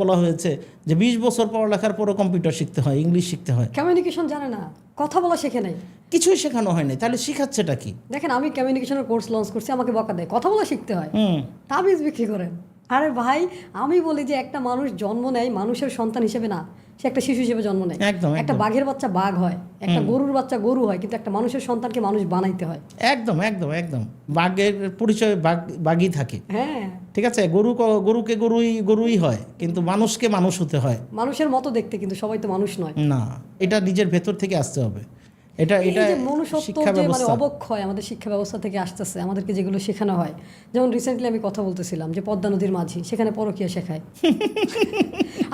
বলা হয়েছে যে 20 বছর পড়ালেখার পরও কম্পিউটার শিখতে হয়, ইংলিশ শিখতে হয়। কমিউনিকেশন জানে না, কথা বলা শেখে নাই, কিছুই শেখানো হয়নি, তাহলে শিখাচ্ছেটা কি? দেখেন আমি কমিউনিকেশনের কোর্স লঞ্চ করছি, আমাকে বকা দেয় কথা বলা শিখতে হয়, হুম, তাবিজ বিক্রি করেন। আরে ভাই, আমি বলি যে একটা মানুষ জন্ম নেয় মানুষের সন্তান হিসেবে না, সে একটা শিশু হিসেবে জন্ম নেয়। একদম একটা বাঘের বাচ্চা বাঘ হয়, একটা গরুর বাচ্চা গরু হয়, কিন্তু একটা মানুষের সন্তানকে মানুষ বানাইতে হয়। একদম একদম একদম। বাঘের পরিচয় বাঘই থাকে, হ্যাঁ, ঠিক আছে। গরুকে গরুই হয়, কিন্তু মানুষকে মানুষ হতে হয়। মানুষের মতো দেখতে, কিন্তু সবাই তো মানুষ নয়। না, এটা নিজের ভেতর থেকে আসতে হবে। এটা এই এটা যে মনুষ্যত্ব শিক্ষা যে মানে ব্যবস্থা। অবক্ষয় আমাদের শিক্ষা ব্যবস্থা থেকে আসতেছে, আমাদেরকে যেগুলো শেখানো হয়, যেমন রিসেন্টলি আমি কথা বলতেছিলাম যে পদ্মা নদীর মাঝি, সেখানে পরকীয়া শেখায়।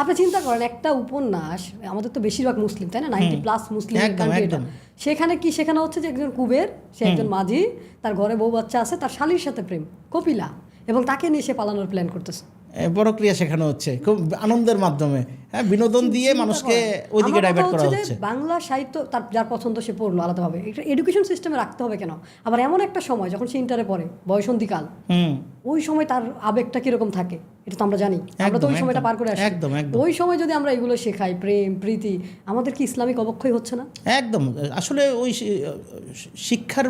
আপনি চিন্তা করেন, একটা উপন্যাস, আমাদের তো বেশিরভাগ মুসলিম, তাই না, 90+ মুসলিম একদম, কান্ট্রি এটা, একদম। সেখানে কি শেখানো হচ্ছে যে একজন কুবের, সে একজন মাঝি, তার ঘরে বউ বাচ্চা আছে, তার শালীর সাথে প্রেম, কপিলা, এবং তাকে নিয়ে সে পালানোর প্ল্যান করতেছে। পরক্রিয়া শেখানো হচ্ছে খুব আনন্দের মাধ্যমে, হ্যাঁ, বিনোদন দিয়ে মানুষকে ওইদিকে ডাইভার্ট করা হচ্ছে। বাংলা সাহিত্য তার যার পছন্দ সে পড়লো আলাদাভাবে, এটা এডুকেশন সিস্টেমে রাখতে হবে কেন? আবার এমন একটা সময় যখন সে ইন্টারে পড়ে, বয়সন্ধিকাল, ওই সময় তার আবেগটা কিরকম থাকে এটা তো আমরা জানি, আমরা তো ওই সময়টা পার করে আসি। একদম একদম ওই সময় যদি আমরা এগুলো শেখাই, প্রেম প্রীতি, আমাদের কি ইসলামিক অবক্ষয় হচ্ছে না? একদম। আসলে ওই শিক্ষার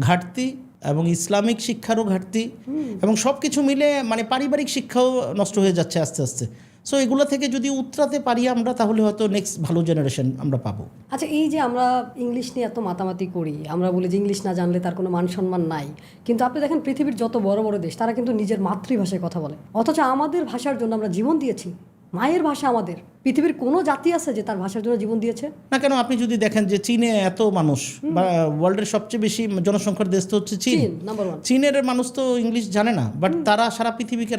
ঘাটতি এবং ইসলামিক শিক্ষারও ঘাটতি, এবং সব কিছু মিলে মানে পারিবারিক শিক্ষাও নষ্ট হয়ে যাচ্ছে আস্তে আস্তে। সো এগুলো থেকে যদি উতরাতে পারি আমরা, তাহলে হয়তো নেক্সট ভালো জেনারেশন আমরা পাবো। আচ্ছা, এই যে আমরা ইংলিশ নিয়ে এত মাতামাতি করি, আমরা বলি যে ইংলিশ না জানলে তার কোনো মান সম্মান নাই, কিন্তু আপনি দেখেন পৃথিবীর যত বড় বড় দেশ, তারা কিন্তু নিজের মাতৃভাষায় কথা বলে, অথচ আমাদের ভাষার জন্য আমরা জীবন দিয়েছি। মায়ের ভাষা আমাদের। পৃথিবীর কোনো জাতি আছে যে তার ভাষার জন্য জীবন দিয়েছে? না কেন, আপনি যদি দেখেন যে চীনে এত মানুষ, বা ওয়ার্ল্ডের সবচেয়ে বেশি জনসংখ্যার দেশ তো হচ্ছে চীন। নাম্বার 1। চীনের মানুষ তো ইংলিশ জানে না, বাট তারা সারা পৃথিবীকে